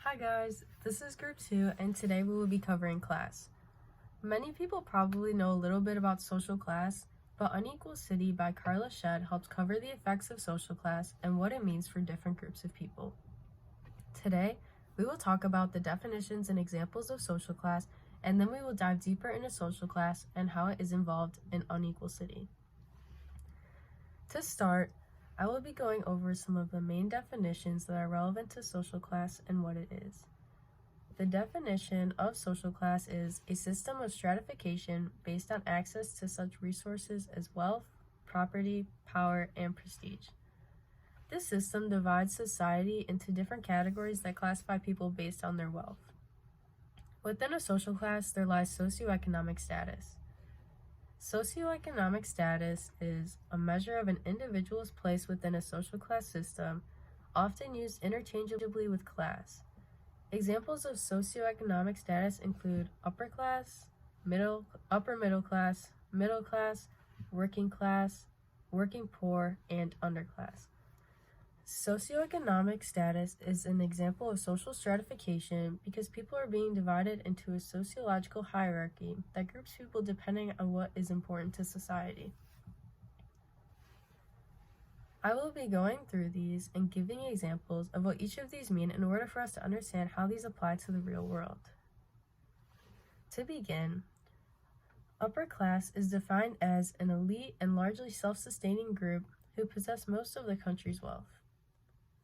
Hi guys, this is group 2 and today we will be covering class. Many people probably know a little bit about social class, but Unequal City by Carla Shedd helps cover the effects of social class and what it means for different groups of people. Today, we will talk about the definitions and examples of social class, and then we will dive deeper into social class and how it is involved in Unequal City. To start, I will be going over some of the main definitions that are relevant to social class and what it is. The definition of social class is a system of stratification based on access to such resources as wealth, property, power, and prestige. This system divides society into different categories that classify people based on their wealth. Within a social class, there lies socioeconomic status. Socioeconomic status is a measure of an individual's place within a social class system, often used interchangeably with class. Examples of socioeconomic status include upper class, upper middle class, working poor, and underclass. Socioeconomic status is an example of social stratification because people are being divided into a sociological hierarchy that groups people depending on what is important to society. I will be going through these and giving examples of what each of these mean in order for us to understand how these apply to the real world. To begin, upper class is defined as an elite and largely self-sustaining group who possess most of the country's wealth.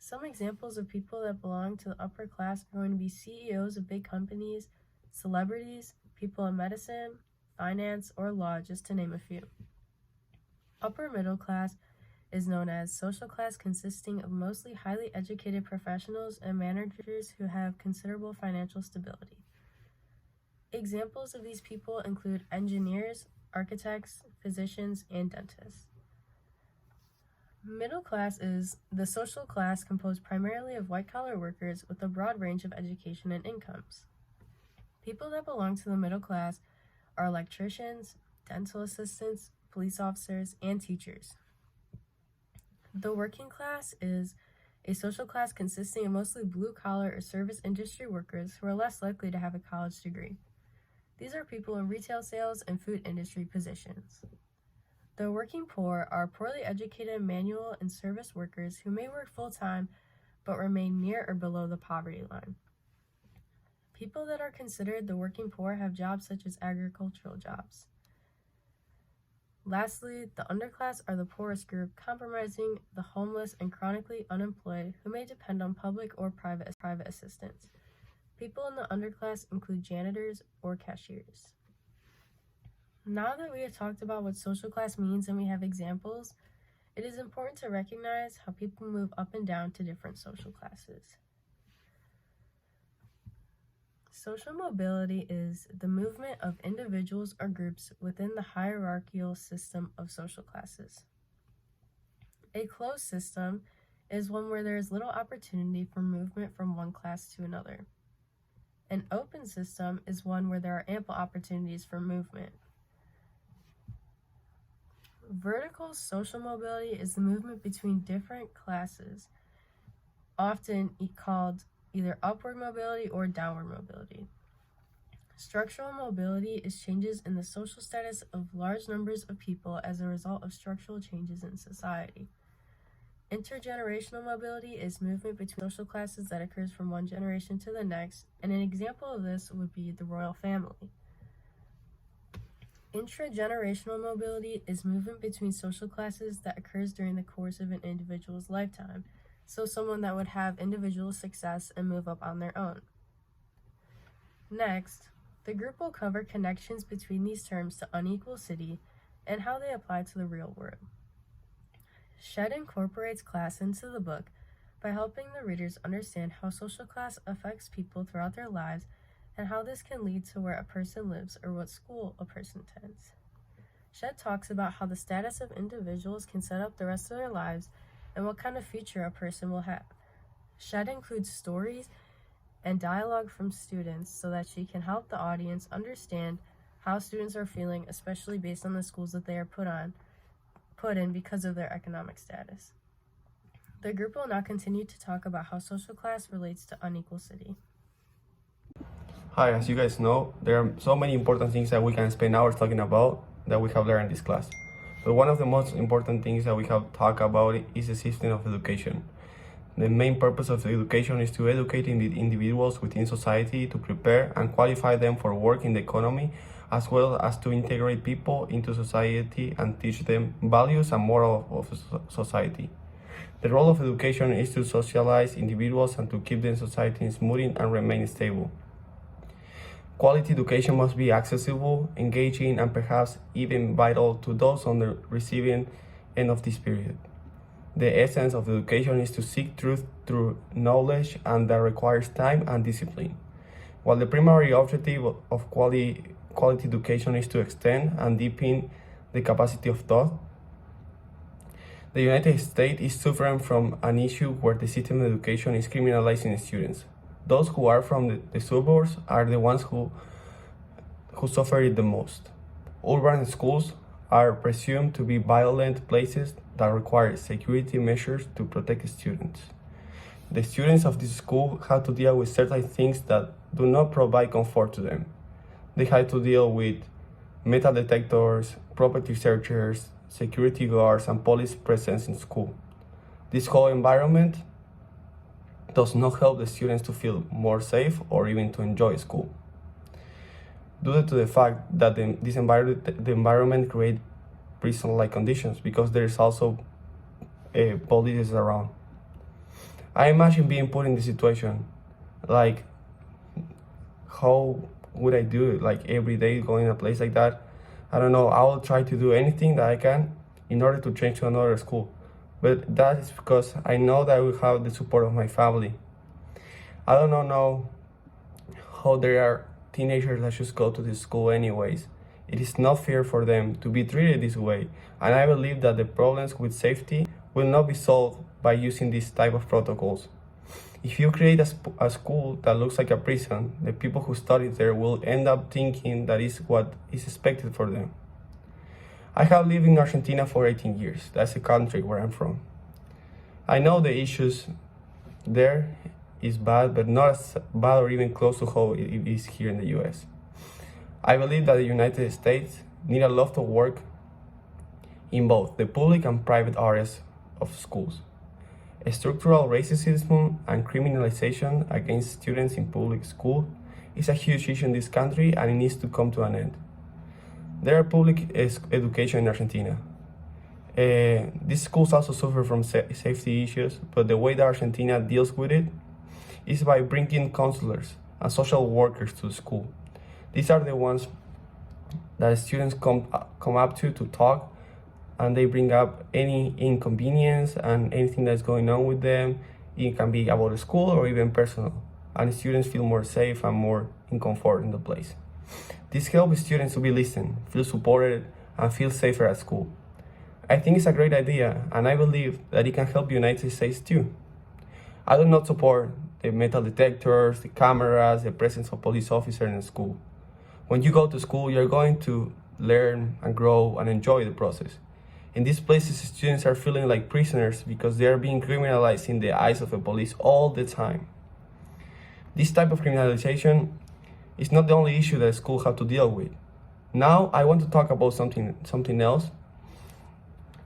Some examples of people that belong to the upper class are going to be CEOs of big companies, celebrities, people in medicine, finance, or law, just to name a few. Upper middle class is known as social class consisting of mostly highly educated professionals and managers who have considerable financial stability. Examples of these people include engineers, architects, physicians, and dentists. Middle class is the social class composed primarily of white-collar workers with a broad range of education and incomes. People that belong to the middle class are electricians, dental assistants, police officers, and teachers. The working class is a social class consisting of mostly blue-collar or service industry workers who are less likely to have a college degree. These are people in retail sales and food industry positions. The working poor are poorly educated manual and service workers who may work full-time but remain near or below the poverty line. People that are considered the working poor have jobs such as agricultural jobs. Lastly, the underclass are the poorest group, comprising the homeless and chronically unemployed who may depend on public or private assistance. People in the underclass include janitors or cashiers. Now that we have talked about what social class means and we have examples, it is important to recognize how people move up and down to different social classes. Social mobility is the movement of individuals or groups within the hierarchical system of social classes. A closed system is one where there is little opportunity for movement from one class to another. An open system is one where there are ample opportunities for movement. Vertical social mobility is the movement between different classes, often called either upward mobility or downward mobility. Structural mobility is changes in the social status of large numbers of people as a result of structural changes in society. Intergenerational mobility is movement between social classes that occurs from one generation to the next, and an example of this would be the royal family. Intragenerational mobility is movement between social classes that occurs during the course of an individual's lifetime, so someone that would have individual success and move up on their own. Next, the group will cover connections between these terms to Unequal City and how they apply to the real world. Shedd incorporates class into the book by helping the readers understand how social class affects people throughout their lives and how this can lead to where a person lives or what school a person attends. Shedd talks about how the status of individuals can set up the rest of their lives and what kind of future a person will have. Shedd includes stories and dialogue from students so that she can help the audience understand how students are feeling, especially based on the schools that they are put in because of their economic status. The group will now continue to talk about how social class relates to Unequal City. Hi, as you guys know, there are so many important things that we can spend hours talking about that we have learned in this class. But one of the most important things that we have talked about is the system of education. The main purpose of education is to educate individuals within society to prepare and qualify them for work in the economy, as well as to integrate people into society and teach them values and morals of society. The role of education is to socialize individuals and to keep the society smooth and remain stable. Quality education must be accessible, engaging, and perhaps even vital to those on the receiving end of this period. The essence of education is to seek truth through knowledge, and that requires time and discipline. While the primary objective of quality education is to extend and deepen the capacity of thought, the United States is suffering from an issue where the system of education is criminalizing students. Those who are from the suburbs are the ones who suffer it the most. Urban schools are presumed to be violent places that require security measures to protect students. The students of this school have to deal with certain things that do not provide comfort to them. They have to deal with metal detectors, property searchers, security guards, and police presence in school. This whole environment does not help the students to feel more safe or even to enjoy school. Due to the fact that the environment creates prison-like conditions, because there is also police around. I imagine being put in this situation, like how would I do it? Like every day going to a place like that? I don't know. I will try to do anything that I can in order to change to another school. But that is because I know that I will have the support of my family. I don't know how there are teenagers that should go to this school anyways. It is not fair for them to be treated this way, and I believe that the problems with safety will not be solved by using this type of protocols. If you create a school that looks like a prison, the people who study there will end up thinking that is what is expected for them. I have lived in Argentina for 18 years. That's the country where I'm from. I know the issues there is bad, but not as bad or even close to how it is here in the US. I believe that the United States need a lot of work in both the public and private areas of schools. Structural racism and criminalization against students in public school is a huge issue in this country, and it needs to come to an end. There are public education in Argentina. These schools also suffer from safety issues, but the way that Argentina deals with it is by bringing counselors and social workers to the school. These are the ones that students come up to talk, and they bring up any inconvenience and anything that's going on with them. It can be about the school or even personal, and students feel more safe and more in comfort in the place. This helps students to be listened, feel supported, and feel safer at school. I think it's a great idea, and I believe that it can help the United States too. I do not support the metal detectors, the cameras, the presence of police officers in school. When you go to school, you're going to learn and grow and enjoy the process. In these places, students are feeling like prisoners because they are being criminalized in the eyes of the police all the time. This type of criminalization is not the only issue that schools have to deal with. Now, I want to talk about something else,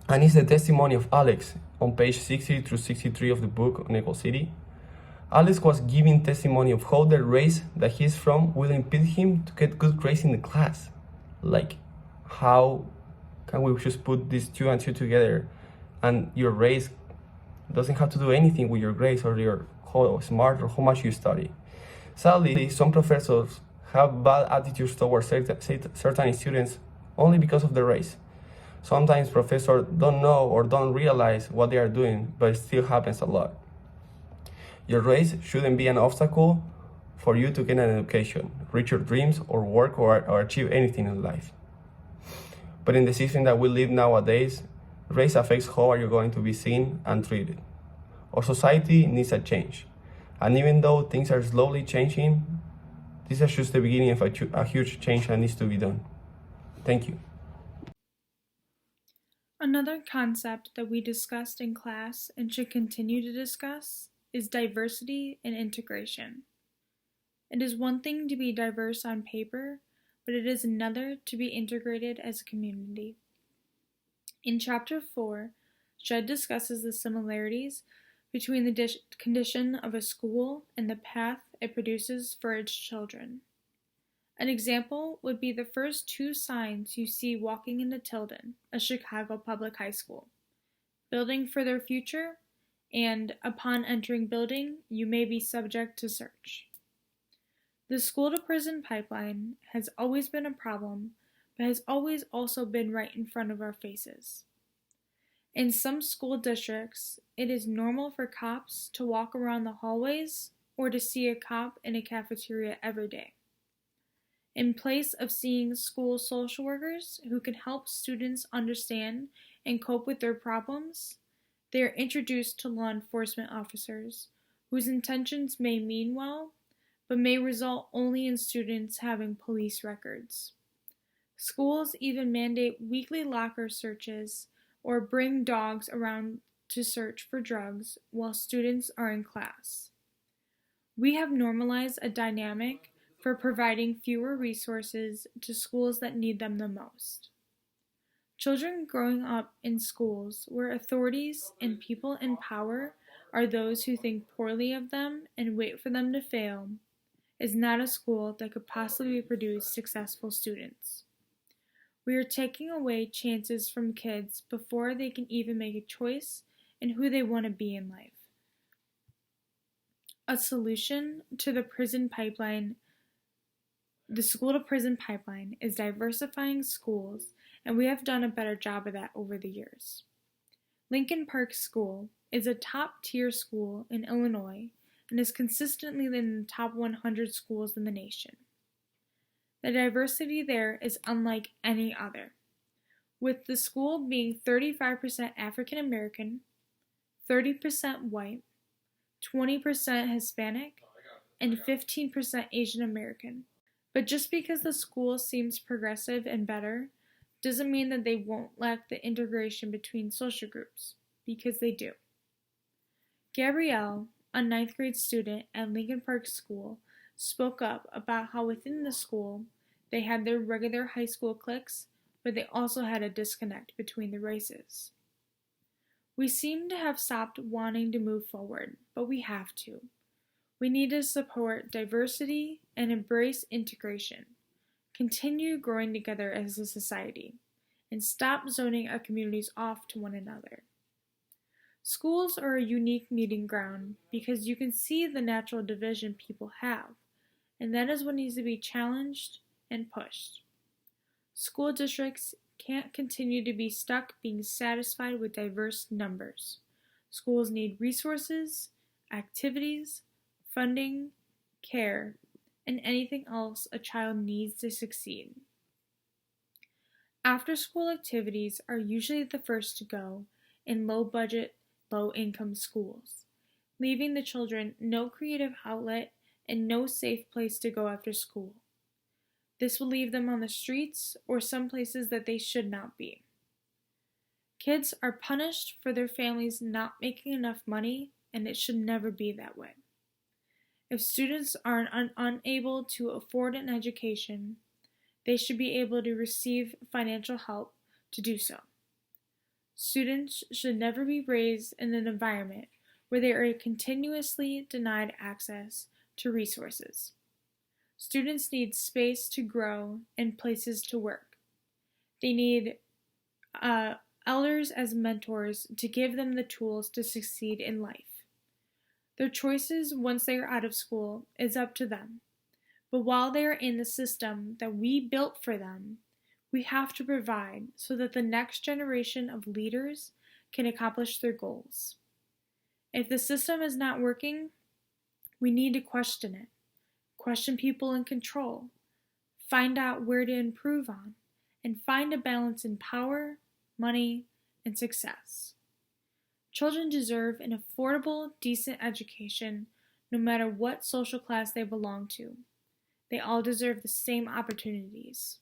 and it's the testimony of Alex on page 60 through 63 of the book on Equal City. Alex was giving testimony of how the race that he's from will impede him to get good grades in the class. Like, how can we just put these two and two together, and your race doesn't have to do anything with your grades or your how smart or how much you study. Sadly, some professors have bad attitudes towards certain students only because of the race. Sometimes professors don't know or don't realize what they are doing, but it still happens a lot. Your race shouldn't be an obstacle for you to get an education, reach your dreams, or work or achieve anything in life. But in the system that we live nowadays, race affects how are you going to be seen and treated. Our society needs a change. And even though things are slowly changing, this is just the beginning of a huge change that needs to be done. Thank you. Another concept that we discussed in class and should continue to discuss is diversity and integration. It is one thing to be diverse on paper, but it is another to be integrated as a community. In Chapter 4, Judd discusses the similarities between the condition of a school and the path it produces for its children. An example would be the first two signs you see walking into Tilden, a Chicago public high school. Building for their future, and upon entering building, you may be subject to search. The school-to-prison pipeline has always been a problem, but has always also been right in front of our faces. In some school districts, it is normal for cops to walk around the hallways or to see a cop in a cafeteria every day. In place of seeing school social workers who can help students understand and cope with their problems, they are introduced to law enforcement officers whose intentions may mean well, but may result only in students having police records. Schools even mandate weekly locker searches or bring dogs around to search for drugs while students are in class. We have normalized a dynamic for providing fewer resources to schools that need them the most. Children growing up in schools where authorities and people in power are those who think poorly of them and wait for them to fail is not a school that could possibly produce successful students. We are taking away chances from kids before they can even make a choice in who they want to be in life. A solution to the school-to-prison pipeline is diversifying schools, and we have done a better job of that over the years. Lincoln Park School is a top-tier school in Illinois and is consistently in the top 100 schools in the nation. The diversity there is unlike any other, with the school being 35% African American, 30% white, 20% Hispanic, and 15% Asian American. But just because the school seems progressive and better doesn't mean that they won't lack the integration between social groups, because they do. Gabrielle, a 9th grade student at Lincoln Park School, spoke up about how within the school they had their regular high school cliques, but they also had a disconnect between the races. We seem to have stopped wanting to move forward, but we have to. We need to support diversity and embrace integration, continue growing together as a society, and stop zoning our communities off to one another. Schools are a unique meeting ground because you can see the natural division people have, and that is what needs to be challenged and pushed. School districts can't continue to be stuck being satisfied with diverse numbers. Schools need resources, activities, funding, care, and anything else a child needs to succeed. After-school activities are usually the first to go in low-budget, low-income schools, leaving the children no creative outlet and no safe place to go after school. This will leave them on the streets or some places that they should not be. Kids are punished for their families not making enough money, and it should never be that way. If students are unable to afford an education, they should be able to receive financial help to do so. Students should never be raised in an environment where they are continuously denied access to resources. Students need space to grow and places to work. They need elders as mentors to give them the tools to succeed in life. Their choices once they are out of school is up to them. But while they are in the system that we built for them, we have to provide so that the next generation of leaders can accomplish their goals. If the system is not working, we need to question it, question people in control, find out where to improve on, and find a balance in power, money, and success. Children deserve an affordable, decent education no matter what social class they belong to. They all deserve the same opportunities.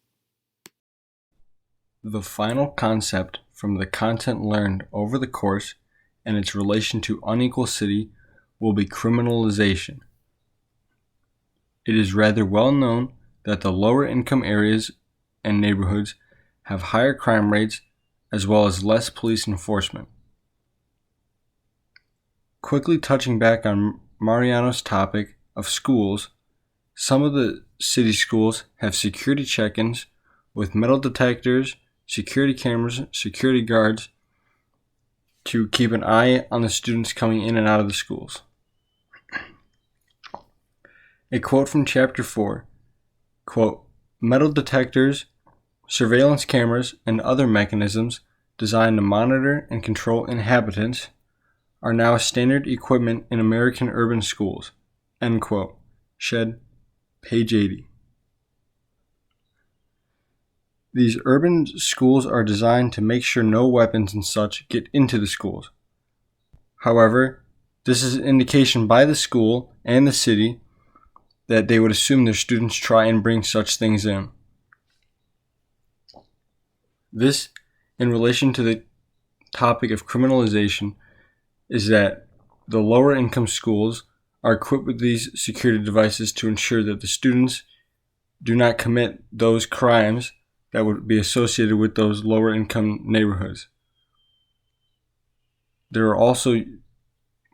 The final concept from the content learned over the course and its relation to unequal city will be criminalization. it is rather well known that the lower income areas and neighborhoods have higher crime rates as well as less police enforcement. Quickly touching back on Mariano's topic of schools, some of the city schools have security check-ins with metal detectors, security cameras, security guards to keep an eye on the students coming in and out of the schools. A quote from Chapter 4, quote, "Metal detectors, surveillance cameras, and other mechanisms designed to monitor and control inhabitants are now standard equipment in American urban schools." End quote. Shed, page 80. These urban schools are designed to make sure no weapons and such get into the schools. However, this is an indication by the school and the city that they would assume their students try and bring such things in. This, in relation to the topic of criminalization, is that the lower income schools are equipped with these security devices to ensure that the students do not commit those crimes that would be associated with those lower income neighborhoods. There are also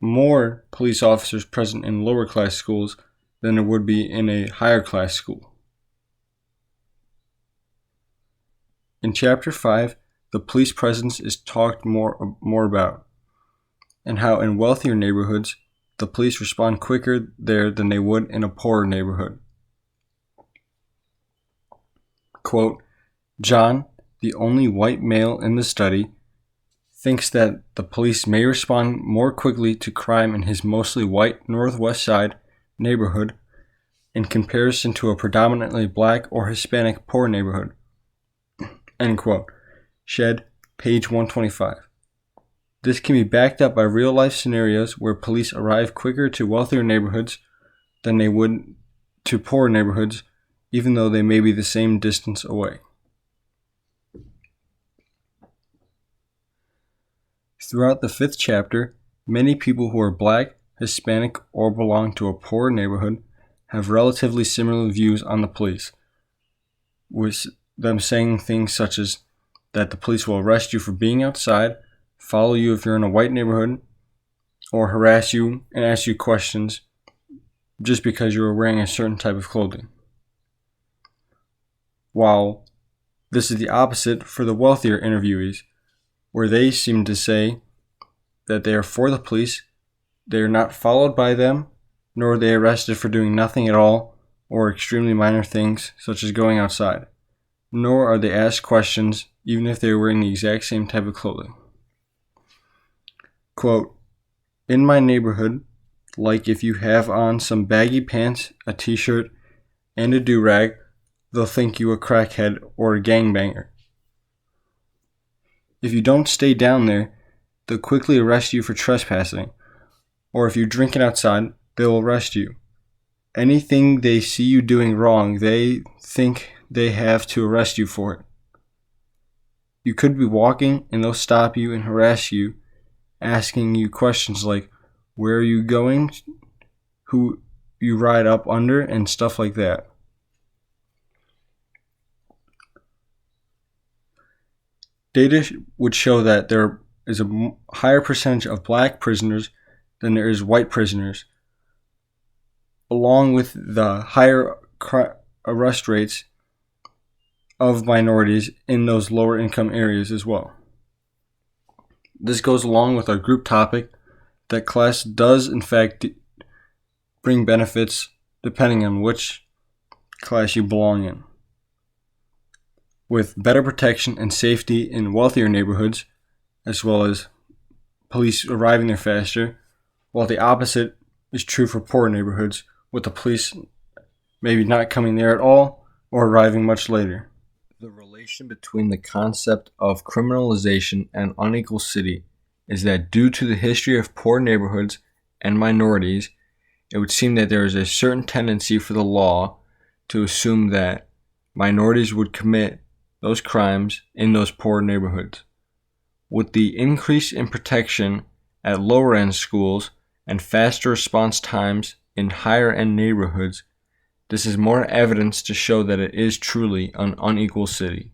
more police officers present in lower class schools than there would be in a higher class school. In Chapter 5, the police presence is talked more about, and how in wealthier neighborhoods, the police respond quicker there than they would in a poorer neighborhood. Quote, "John, the only white male in the study, thinks that the police may respond more quickly to crime in his mostly white Northwest Side neighborhood in comparison to a predominantly black or Hispanic poor neighborhood." End quote. Shed, page 125. This can be backed up by real-life scenarios where police arrive quicker to wealthier neighborhoods than they would to poor neighborhoods, even though they may be the same distance away. Throughout the 5th chapter, many people who are black, Hispanic, or belong to a poor neighborhood have relatively similar views on the police, with them saying things such as that the police will arrest you for being outside, follow you if you're in a white neighborhood, or harass you and ask you questions just because you are wearing a certain type of clothing. While this is the opposite for the wealthier interviewees, where they seem to say that they are for the police, they are not followed by them, nor are they arrested for doing nothing at all or extremely minor things such as going outside, nor are they asked questions even if they are wearing the exact same type of clothing. Quote, "In my neighborhood, like if you have on some baggy pants, a t-shirt, and a do-rag, they'll think you a crackhead or a gangbanger. If you don't stay down there, they'll quickly arrest you for trespassing, or if you're drinking outside, they'll arrest you. Anything they see you doing wrong, they think they have to arrest you for it. You could be walking and they'll stop you and harass you, asking you questions like, where are you going, who you ride up under, and stuff like that. Data would show that there is a higher percentage of black prisoners than there is white prisoners, along with the higher arrest rates of minorities in those lower income areas as well. This goes along with our group topic that class does in fact bring benefits depending on which class you belong in. With better protection and safety in wealthier neighborhoods, as well as police arriving there faster, while the opposite is true for poor neighborhoods, with the police maybe not coming there at all or arriving much later. The relation between the concept of criminalization and unequal city is that due to the history of poor neighborhoods and minorities, it would seem that there is a certain tendency for the law to assume that minorities would commit those crimes in those poor neighborhoods. With the increase in protection at lower end schools and faster response times in higher end neighborhoods, This is more evidence to show that it is truly an unequal city.